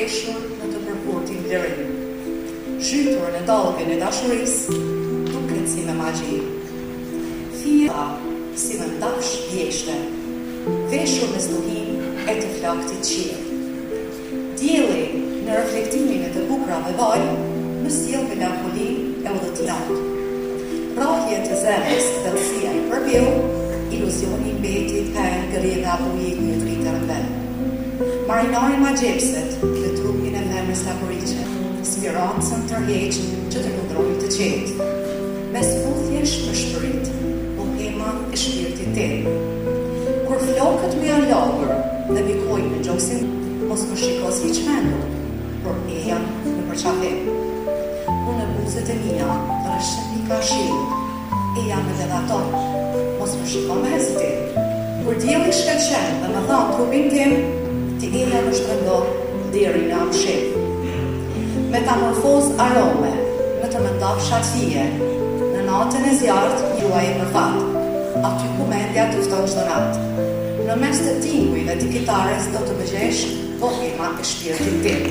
veshur në të përkurtin lirim. Shytur në dallgën e dashurisë, duket si me magji. Fia si me ndafsh vjeshte, veshur me stuhin e të flaktit qiell. Dielli në reflektimin e të bukurave vaj, më sjell melankolin e udhëtirat. Rrahje të zemrës, thellësia i përpill, iluzioni mbeti pen gërje nga ujit një dritër në vend. Marinari ma gjepset dhe trupin e femrës laporiqe, spirancën tërheq që të lundrojnë të qetë. Me sputhjesh për shpërit, pohema e shpirtit tim. Kur flokët me janë lagur dhe bikojnë në gjoksin, mos më shiko si qmendur, por eja në përqafim. Unë në buzët e mija, rëshën një ka shiu, eja me vedaton, mos më shiko me hezitim. Kur dielli shkëlqen dhe më thanë trupin tim, ti eja në shtrëndoh deri në amshim. Metamorfoz arome, në të mëndaf shatfije, në natën e zjartë, juaj e për fatë, aty ku mendja të fton çdo natë. Në mes të tingujve të kitares do të bëgjesh pohema e shpirtit tim.